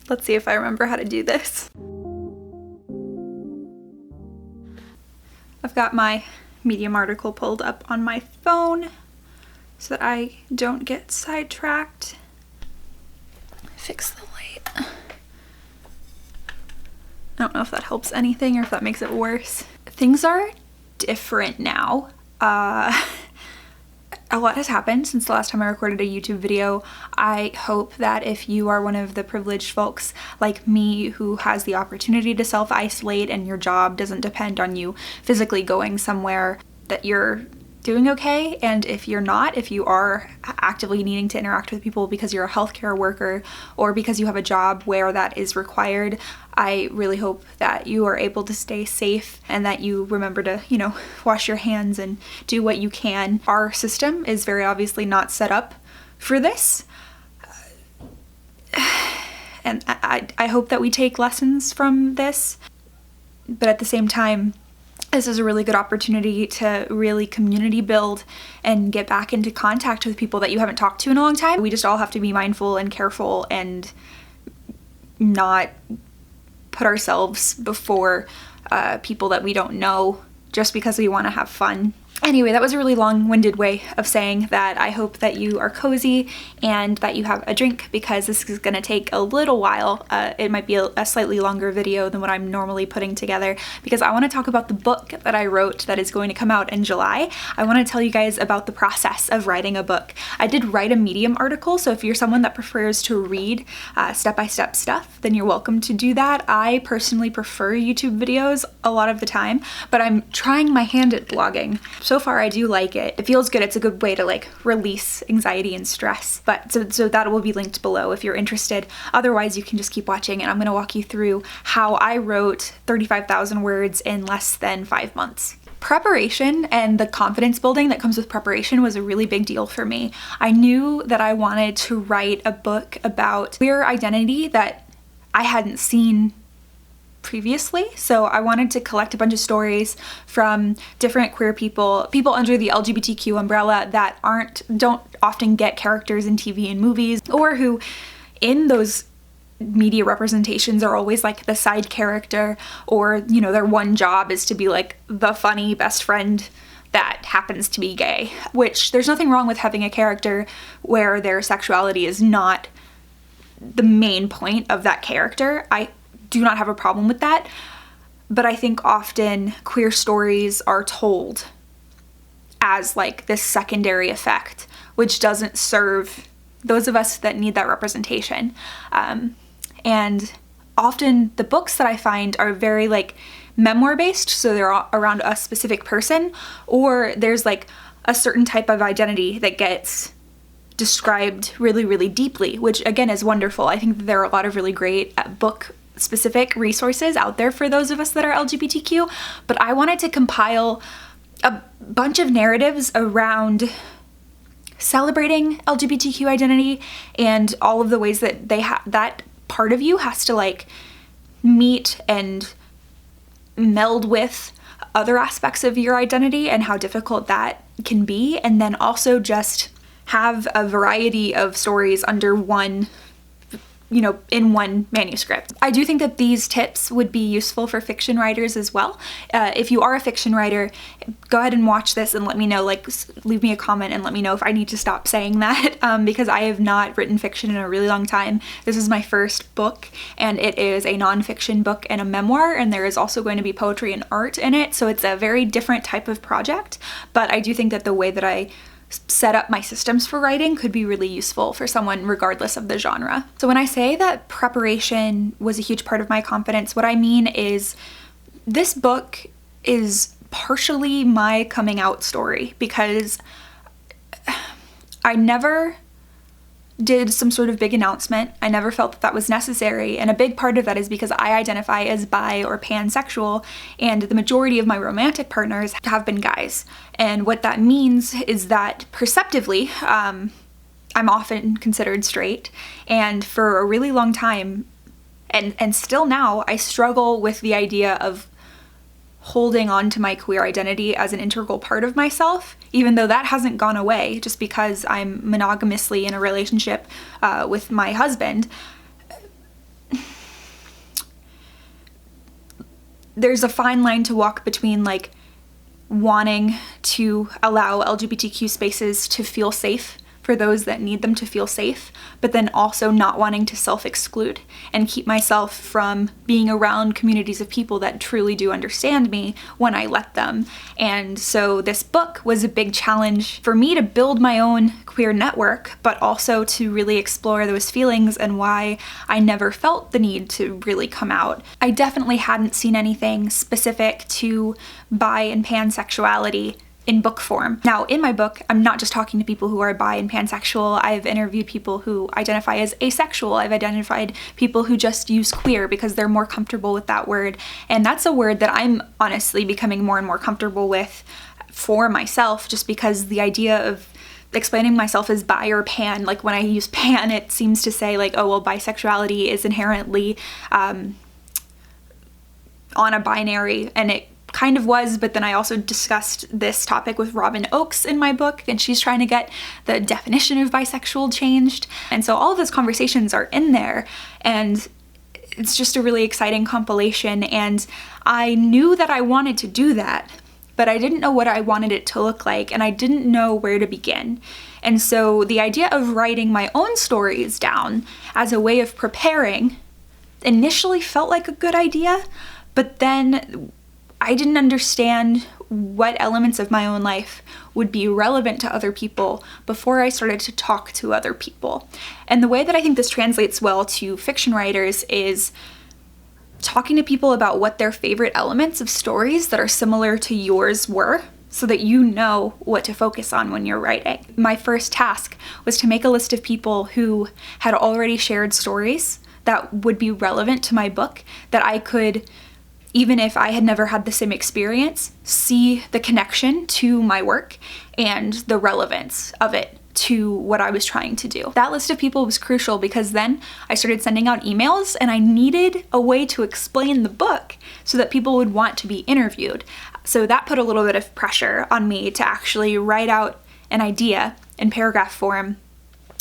Let's see if I remember how to do this. I've got my Medium article pulled up on my phone so that I don't get sidetracked. Fix the light. I don't know if that helps anything or if that makes it worse. Things are different now. A lot has happened since the last time I recorded a YouTube video. I hope that if you are one of the privileged folks like me who has the opportunity to self-isolate and your job doesn't depend on you physically going somewhere, that you're doing okay. And if you're not, if you are actively needing to interact with people because you're a healthcare worker or because you have a job where that is required, I really hope that you are able to stay safe and that you remember to, wash your hands and do what you can. Our system is very obviously not set up for this. And I hope that we take lessons from this, but at the same time, this is a really good opportunity to really community build and get back into contact with people that you haven't talked to in a long time. We just all have to be mindful and careful and not put ourselves before people that we don't know just because we want to have fun. Anyway, that was a really long-winded way of saying that I hope that you are cozy and that you have a drink, because this is going to take a little while. It might be a slightly longer video than what I'm normally putting together, because I want to talk about the book that I wrote that is going to come out in July. I want to tell you guys about the process of writing a book. I did write a Medium article, so if you're someone that prefers to read step-by-step stuff, then you're welcome to do that. I personally prefer YouTube videos a lot of the time, but I'm trying my hand at blogging. So far I do like it. It feels good. It's a good way to release anxiety and stress. But so that will be linked below if you're interested. Otherwise, you can just keep watching and I'm going to walk you through how I wrote 35,000 words in less than 5 months. Preparation and the confidence building that comes with preparation was a really big deal for me. I knew that I wanted to write a book about queer identity that I hadn't seen previously. So I wanted to collect a bunch of stories from different queer people under the LGBTQ umbrella that don't often get characters in TV and movies, or who in those media representations are always the side character, or their one job is to be the funny best friend that happens to be gay, which there's nothing wrong with having a character where their sexuality is not the main point of that character. I do not have a problem with that, but I think often queer stories are told as this secondary effect, which doesn't serve those of us that need that representation. And often the books that I find are very memoir based, so they're around a specific person, or there's a certain type of identity that gets described really, really deeply, which again is wonderful. I think that there are a lot of really great book specific resources out there for those of us that are LGBTQ, but I wanted to compile a bunch of narratives around celebrating LGBTQ identity and all of the ways that that part of you has to meet and meld with other aspects of your identity and how difficult that can be, and then also just have a variety of stories under one in one manuscript. I do think that these tips would be useful for fiction writers as well. If you are a fiction writer, go ahead and watch this and let me know, leave me a comment and let me know if I need to stop saying that, because I have not written fiction in a really long time. This is my first book, and it is a nonfiction book and a memoir, and there is also going to be poetry and art in it, so it's a very different type of project, but I do think that the way that I set up my systems for writing could be really useful for someone regardless of the genre. So when I say that preparation was a huge part of my confidence, what I mean is this book is partially my coming out story, because I never did some sort of big announcement. I never felt that was necessary, and a big part of that is because I identify as bi or pansexual, and the majority of my romantic partners have been guys. And what that means is that perceptively, I'm often considered straight, and for a really long time, and still now, I struggle with the idea of holding on to my queer identity as an integral part of myself, even though that hasn't gone away just because I'm monogamously in a relationship with my husband. there's a fine line to walk between like wanting to allow LGBTQ spaces to feel safe for those that need them to feel safe, but then also not wanting to self-exclude and keep myself from being around communities of people that truly do understand me when I let them. And so this book was a big challenge for me to build my own queer network, but also to really explore those feelings and why I never felt the need to really come out. I definitely hadn't seen anything specific to bi and pansexuality in book form. Now, in my book, I'm not just talking to people who are bi and pansexual. I've interviewed people who identify as asexual. I've identified people who just use queer because they're more comfortable with that word. And that's a word that I'm honestly becoming more and more comfortable with for myself, just because the idea of explaining myself as bi or pan, like when I use pan, it seems to say like, oh, well, bisexuality is inherently on a binary, and it kind of was, but then I also discussed this topic with Robin Oakes in my book, and she's trying to get the definition of bisexual changed. And so all of those conversations are in there, and it's just a really exciting compilation. And I knew that I wanted to do that, but I didn't know what I wanted it to look like, and I didn't know where to begin. And so the idea of writing my own stories down as a way of preparing initially felt like a good idea, but then I didn't understand what elements of my own life would be relevant to other people before I started to talk to other people. And the way that I think this translates well to fiction writers is talking to people about what their favorite elements of stories that are similar to yours were, so that you know what to focus on when you're writing. My first task was to make a list of people who had already shared stories that would be relevant to my book, that I could, even if I had never had the same experience, see the connection to my work and the relevance of it to what I was trying to do. That list of people was crucial because then I started sending out emails, and I needed a way to explain the book so that people would want to be interviewed. So that put a little bit of pressure on me to actually write out an idea in paragraph form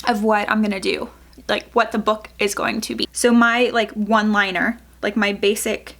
of what I'm gonna do, like what the book is going to be. So my like one-liner, like my basic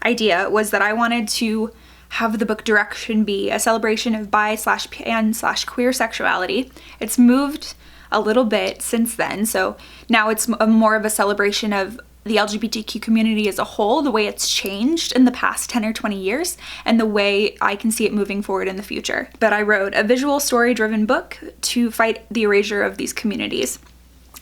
idea was that I wanted to have the book direction be a celebration of bi/pan/queer sexuality. It's moved a little bit since then, so now it's more of a celebration of the LGBTQ community as a whole, the way it's changed in the past 10 or 20 years, and the way I can see it moving forward in the future. But I wrote a visual story-driven book to fight the erasure of these communities.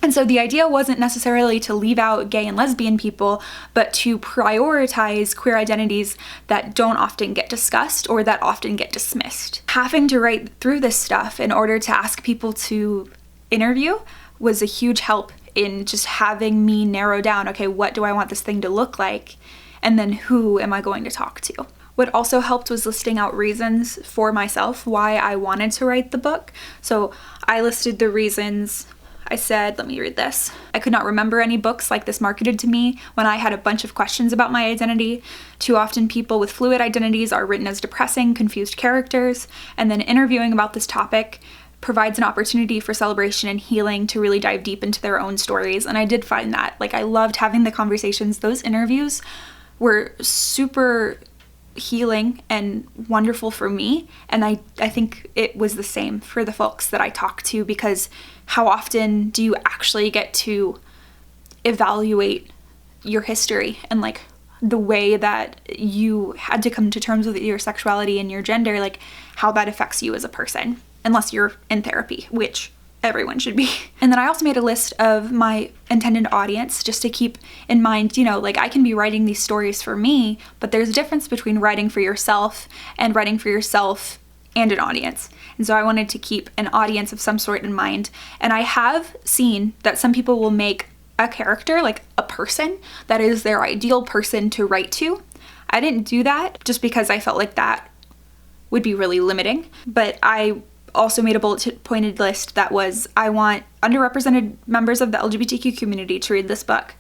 And so the idea wasn't necessarily to leave out gay and lesbian people, but to prioritize queer identities that don't often get discussed or that often get dismissed. Having to write through this stuff in order to ask people to interview was a huge help in just having me narrow down, okay, what do I want this thing to look like? And then who am I going to talk to? What also helped was listing out reasons for myself why I wanted to write the book. So I listed the reasons. I said, let me read this. I could not remember any books like this marketed to me when I had a bunch of questions about my identity. Too often people with fluid identities are written as depressing, confused characters, and then interviewing about this topic provides an opportunity for celebration and healing to really dive deep into their own stories. And I did find that. Like, I loved having the conversations. Those interviews were super healing and wonderful for me, and I think it was the same for the folks that I talked to, because how often do you actually get to evaluate your history and like the way that you had to come to terms with your sexuality and your gender, like how that affects you as a person, unless you're in therapy, which everyone should be. And then I also made a list of my intended audience just to keep in mind, you know, like I can be writing these stories for me, but there's a difference between writing for yourself and writing for yourself and an audience. And so I wanted to keep an audience of some sort in mind. And I have seen that some people will make a character, like a person, that is their ideal person to write to. I didn't do that just because I felt like that would be really limiting, but I also made a bullet-pointed list that was, I want underrepresented members of the LGBTQ community to read this book.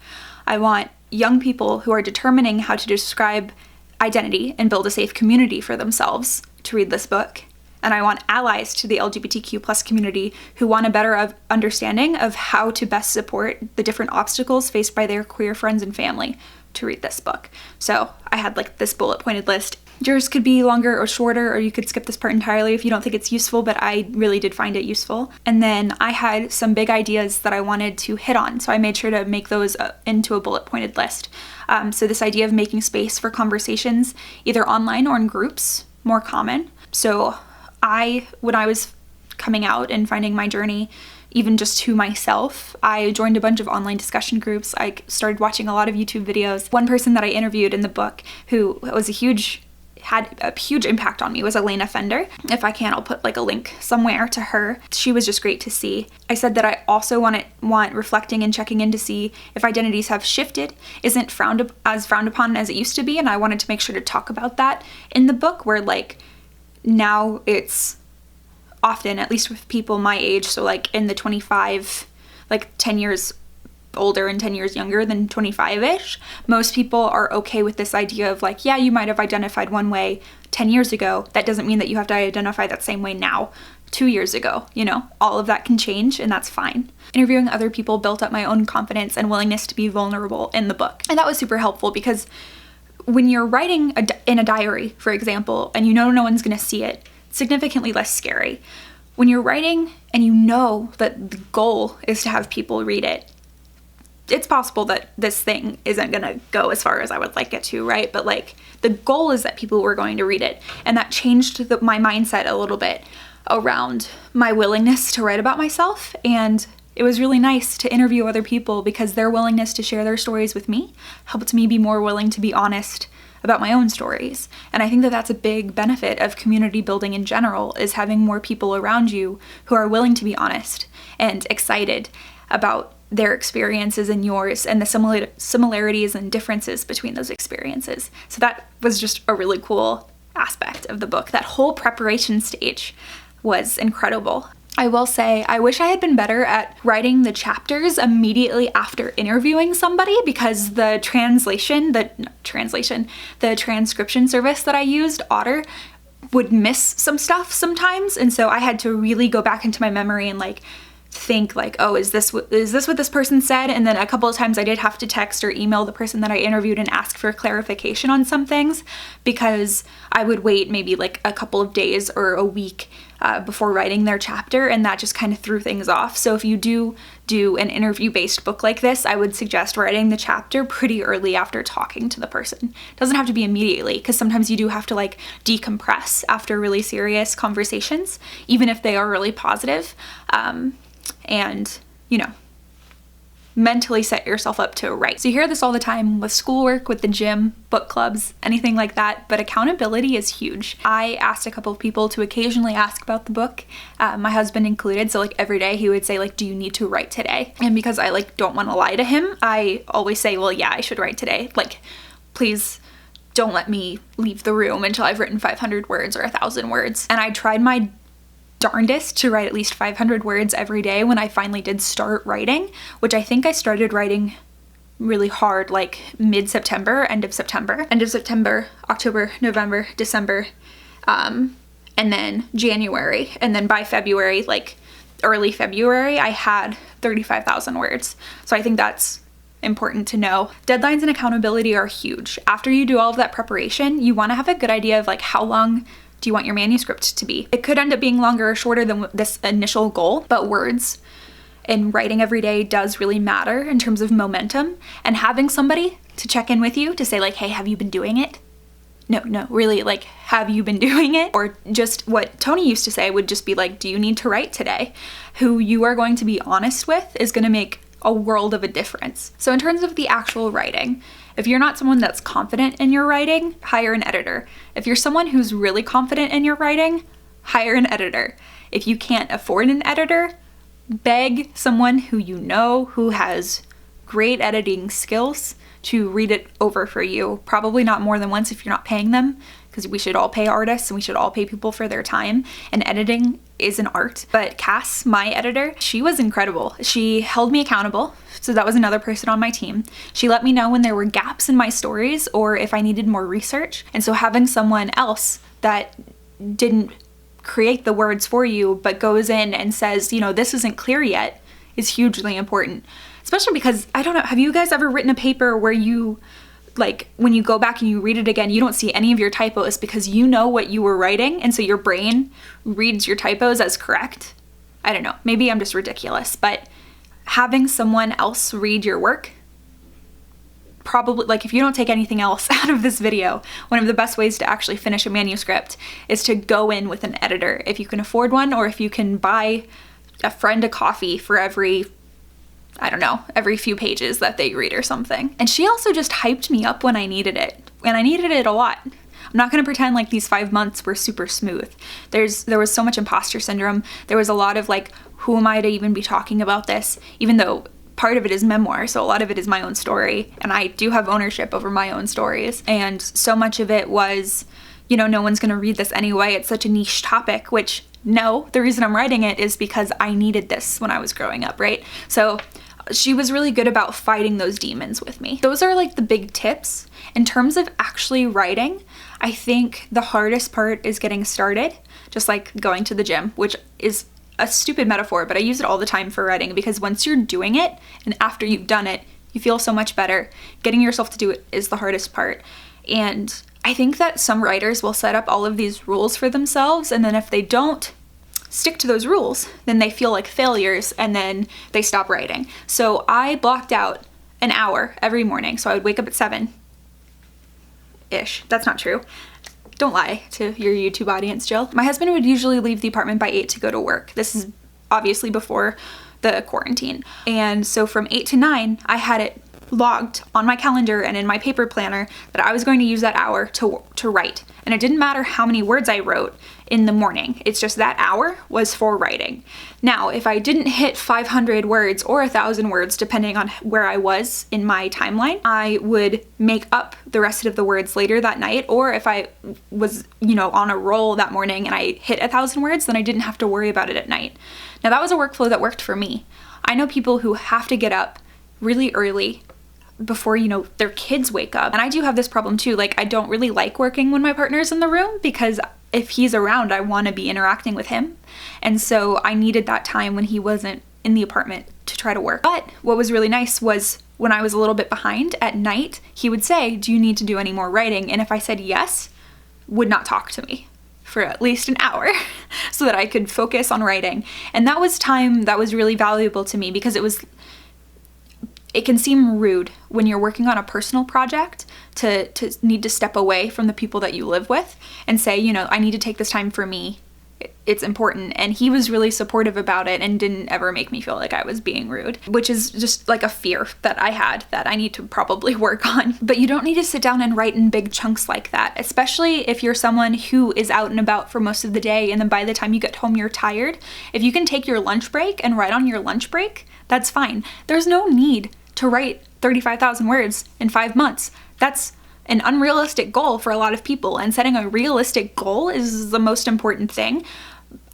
I want young people who are determining how to describe identity and build a safe community for themselves to read this book. and I want allies to the LGBTQ plus community who want a better understanding of how to best support the different obstacles faced by their queer friends and family to read this book. So I had like this bullet pointed list. Yours could be longer or shorter, or you could skip this part entirely if you don't think it's useful, but I really did find it useful. And then I had some big ideas that I wanted to hit on, so I made sure to make those into a bullet pointed list. So this idea of making space for conversations, either online or in groups, more common. So when I was coming out and finding my journey, even just to myself, I joined a bunch of online discussion groups. I started watching a lot of YouTube videos. One person that I interviewed in the book who had a huge impact on me was Elena Fender. If I can, I'll put like a link somewhere to her. She was just great to see. I said that I also want reflecting and checking in to see if identities have shifted, isn't frowned upon as it used to be, and I wanted to make sure to talk about that in the book, where like now it's often, at least with people my age, so like in the 25, like 10 years older and 10 years younger than 25-ish, most people are okay with this idea of like, yeah, you might have identified one way 10 years ago. That doesn't mean that you have to identify that same way now, 2 years ago, you know, all of that can change and that's fine. Interviewing other people built up my own confidence and willingness to be vulnerable in the book. And that was super helpful because when you're writing in a diary, for example, and you know no one's gonna see it, it's significantly less scary. When you're writing and you know that the goal is to have people read it, it's possible that this thing isn't gonna go as far as I would like it to, right? But like the goal is that people were going to read it, and that changed my mindset a little bit around my willingness to write about myself. And it was really nice to interview other people because their willingness to share their stories with me helped me be more willing to be honest about my own stories. And I think that that's a big benefit of community building in general, is having more people around you who are willing to be honest and excited about their experiences and yours, and the similarities and differences between those experiences. So that was just a really cool aspect of the book. That whole preparation stage was incredible. I will say, I wish I had been better at writing the chapters immediately after interviewing somebody, because the transcription service that I used, Otter, would miss some stuff sometimes. And so I had to really go back into my memory and like think like, oh, is this what this person said? And then a couple of times I did have to text or email the person that I interviewed and ask for clarification on some things, because I would wait maybe like a couple of days or a week before writing their chapter, and that just kind of threw things off. So if you do an interview-based book like this, I would suggest writing the chapter pretty early after talking to the person. It doesn't have to be immediately, because sometimes you do have to like decompress after really serious conversations, even if they are really positive. And, you know, mentally set yourself up to write. So you hear this all the time with schoolwork, with the gym, book clubs, anything like that, but accountability is huge. I asked a couple of people to occasionally ask about the book, my husband included, so like every day he would say like, do you need to write today? And because I like don't want to lie to him, I always say, well, yeah, I should write today. Like, please don't let me leave the room until I've written 500 words or 1,000 words. And I tried my darndest to write at least 500 words every day when I finally did start writing, which I think I started writing really hard like mid-September, end of September, October, November, December, and then January. And then by February, like early February, I had 35,000 words. So I think that's important to know. Deadlines and accountability are huge. After you do all of that preparation, you want to have a good idea of like how long do you want your manuscript to be. It could end up being longer or shorter than this initial goal, but words and writing every day does really matter in terms of momentum, and having somebody to check in with you to say like, hey, have you been doing it? No, really, like, have you been doing it? Or just what Tony used to say would just be like, do you need to write today? Who you are going to be honest with is going to make a world of a difference. So in terms of the actual writing, if you're not someone that's confident in your writing, hire an editor. If you're someone who's really confident in your writing, hire an editor. If you can't afford an editor, beg someone who you know who has great editing skills to read it over for you. Probably not more than once if you're not paying them, because we should all pay artists and we should all pay people for their time, and editing is an art. But Cass, my editor, she was incredible. She held me accountable. So that was another person on my team. She let me know when there were gaps in my stories or if I needed more research. And so having someone else that didn't create the words for you, but goes in and says, you know, this isn't clear yet, is hugely important. Especially because, I don't know, have you guys ever written a paper where you, like, when you go back and you read it again, you don't see any of your typos because you know what you were writing, and so your brain reads your typos as correct? I don't know, maybe I'm just ridiculous, but having someone else read your work, probably, like, if you don't take anything else out of this video, one of the best ways to actually finish a manuscript is to go in with an editor, if you can afford one, or if you can buy a friend a coffee for every, I don't know, every few pages that they read or something. And she also just hyped me up when I needed it, and I needed it a lot. I'm not gonna pretend like these 5 months were super smooth. There was so much imposter syndrome. There was a lot of like, who am I to even be talking about this? Even though part of it is memoir, so a lot of it is my own story, and I do have ownership over my own stories. And so much of it was, you know, no one's gonna read this anyway. It's such a niche topic, which, no, the reason I'm writing it is because I needed this when I was growing up, right? So she was really good about fighting those demons with me. Those are like the big tips. In terms of actually writing, I think the hardest part is getting started, just like going to the gym, which is a stupid metaphor, but I use it all the time for writing, because once you're doing it and after you've done it, you feel so much better. Getting yourself to do it is the hardest part. And I think that some writers will set up all of these rules for themselves, and then if they don't stick to those rules, then they feel like failures and then they stop writing. So I blocked out an hour every morning. So I would wake up at 7-ish. That's not true. Don't lie to your YouTube audience, Jill. My husband would usually leave the apartment by 8 to go to work. This is obviously before the quarantine. And so from 8 to 9, I had it logged on my calendar and in my paper planner that I was going to use that hour to write. And it didn't matter how many words I wrote in the morning. It's just that hour was for writing. Now, if I didn't hit 500 words or 1,000 words, depending on where I was in my timeline, I would make up the rest of the words later that night. Or if I was, you know, on a roll that morning and I hit 1,000 words, then I didn't have to worry about it at night. Now, that was a workflow that worked for me. I know people who have to get up really early before, you know, their kids wake up. And I do have this problem too. Like, I don't really like working when my partner's in the room, because if he's around, I want to be interacting with him. And so I needed that time when he wasn't in the apartment to try to work. But what was really nice was when I was a little bit behind at night, he would say, do you need to do any more writing? And if I said yes, would not talk to me for at least an hour so that I could focus on writing. And that was time that was really valuable to me, because it can seem rude when you're working on a personal project to need to step away from the people that you live with and say, you know, I need to take this time for me. It's important. And he was really supportive about it and didn't ever make me feel like I was being rude, which is just like a fear that I had that I need to probably work on. But you don't need to sit down and write in big chunks like that, especially if you're someone who is out and about for most of the day, and then by the time you get home, you're tired. If you can take your lunch break and write on your lunch break, that's fine. There's no need to write 35,000 words in 5 months. That's an unrealistic goal for a lot of people, and setting a realistic goal is the most important thing.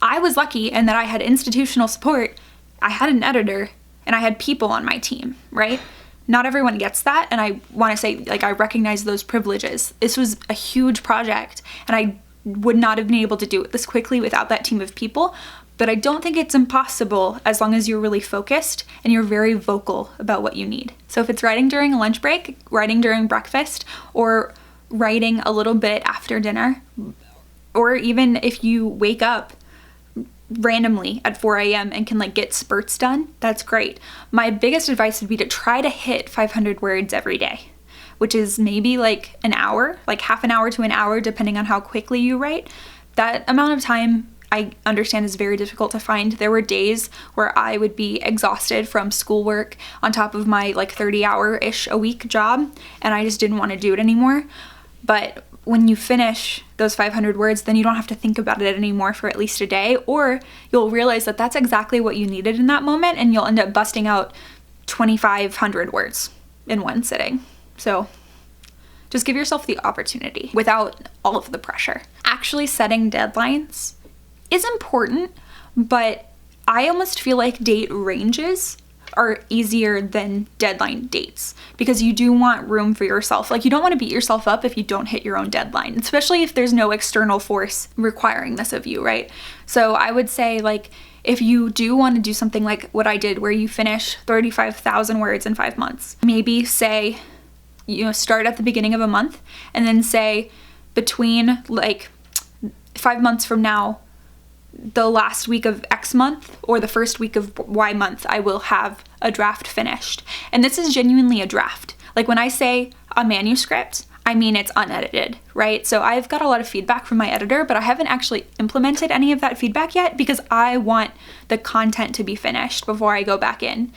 I was lucky in that I had institutional support, I had an editor, and I had people on my team, right? Not everyone gets that, and I want to say, like, I recognize those privileges. This was a huge project, and I would not have been able to do it this quickly without that team of people. But I don't think it's impossible as long as you're really focused and you're very vocal about what you need. So if it's writing during a lunch break, writing during breakfast, or writing a little bit after dinner, or even if you wake up randomly at 4 a.m. and can like get spurts done, that's great. My biggest advice would be to try to hit 500 words every day, which is maybe like an hour, like half an hour to an hour, depending on how quickly you write. That amount of time I understand is very difficult to find. There were days where I would be exhausted from schoolwork on top of my like 30-hour-ish a week job, and I just didn't want to do it anymore. But when you finish those 500 words, then you don't have to think about it anymore for at least a day, or you'll realize that that's exactly what you needed in that moment, and you'll end up busting out 2,500 words in one sitting. So just give yourself the opportunity without all of the pressure. Actually setting deadlines is important, but I almost feel like date ranges are easier than deadline dates, because you do want room for yourself. Like, you don't want to beat yourself up if you don't hit your own deadline, especially if there's no external force requiring this of you, right? So I would say, like, if you do want to do something like what I did, where you finish 35,000 words in 5 months, maybe say, you know, start at the beginning of a month and then say between like 5 months from now, the last week of X month or the first week of Y month, I will have a draft finished. And this is genuinely a draft. Like, when I say a manuscript, I mean it's unedited, right? So I've got a lot of feedback from my editor, but I haven't actually implemented any of that feedback yet because I want the content to be finished before I go back in.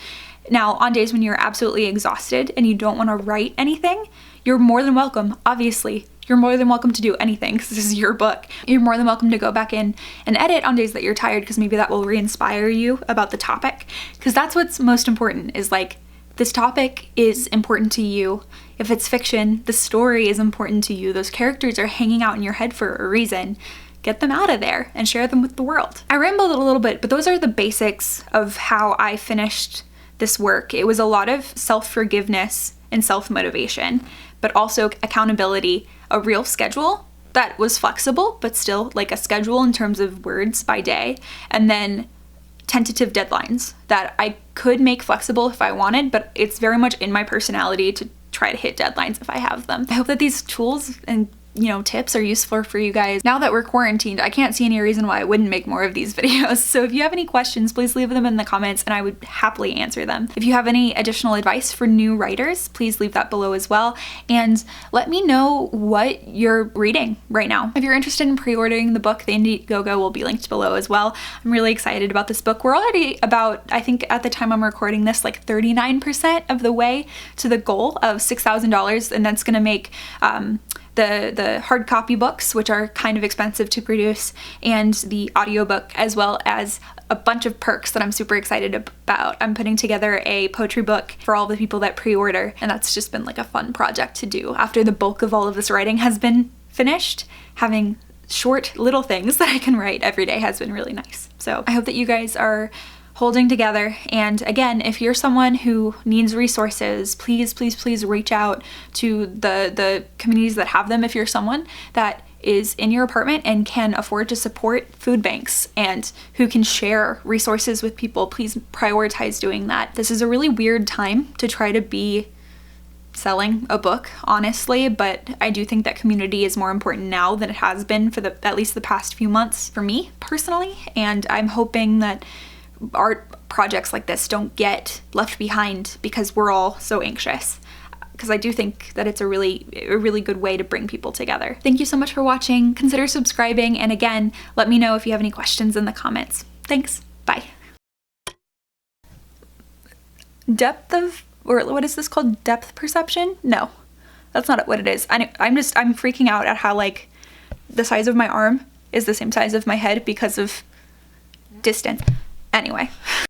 Now, on days when you're absolutely exhausted and you don't want to write anything, you're more than welcome, obviously. You're more than welcome to do anything because this is your book. You're more than welcome to go back in and edit on days that you're tired, because maybe that will re-inspire you about the topic. Because that's what's most important, is like, this topic is important to you. If it's fiction, the story is important to you. Those characters are hanging out in your head for a reason. Get them out of there and share them with the world. I rambled a little bit, but those are the basics of how I finished this work. It was a lot of self-forgiveness and self-motivation, but also accountability, a real schedule that was flexible, but still like a schedule in terms of words by day, and then tentative deadlines that I could make flexible if I wanted, but it's very much in my personality to try to hit deadlines if I have them. I hope that these tools and, you know, tips are useful for you guys. Now that we're quarantined, I can't see any reason why I wouldn't make more of these videos. So if you have any questions, please leave them in the comments and I would happily answer them. If you have any additional advice for new writers, please leave that below as well. And let me know what you're reading right now. If you're interested in pre-ordering the book, the Indiegogo will be linked below as well. I'm really excited about this book. We're already about, I think at the time I'm recording this, like 39% of the way to the goal of $6,000, and that's gonna make the hard copy books, which are kind of expensive to produce, and the audiobook, as well as a bunch of perks that I'm super excited about. I'm putting together a poetry book for all the people that pre-order, and that's just been like a fun project to do. After the bulk of all of this writing has been finished, having short little things that I can write every day has been really nice. So I hope that you guys are holding together. And again, if you're someone who needs resources, please, please, please reach out to the communities that have them. If you're someone that is in your apartment and can afford to support food banks and who can share resources with people, please prioritize doing that. This is a really weird time to try to be selling a book, honestly, but I do think that community is more important now than it has been for at least the past few months for me personally. And I'm hoping that art projects like this don't get left behind because we're all so anxious, because I do think that it's a really good way to bring people together. Thank you so much for watching. Consider subscribing, and again, let me know if you have any questions in the comments. Thanks. Bye. Depth of, or what is this called? Depth perception? No, that's not what it is. I'm freaking out at how like the size of my arm is the same size of my head because of distance. Anyway.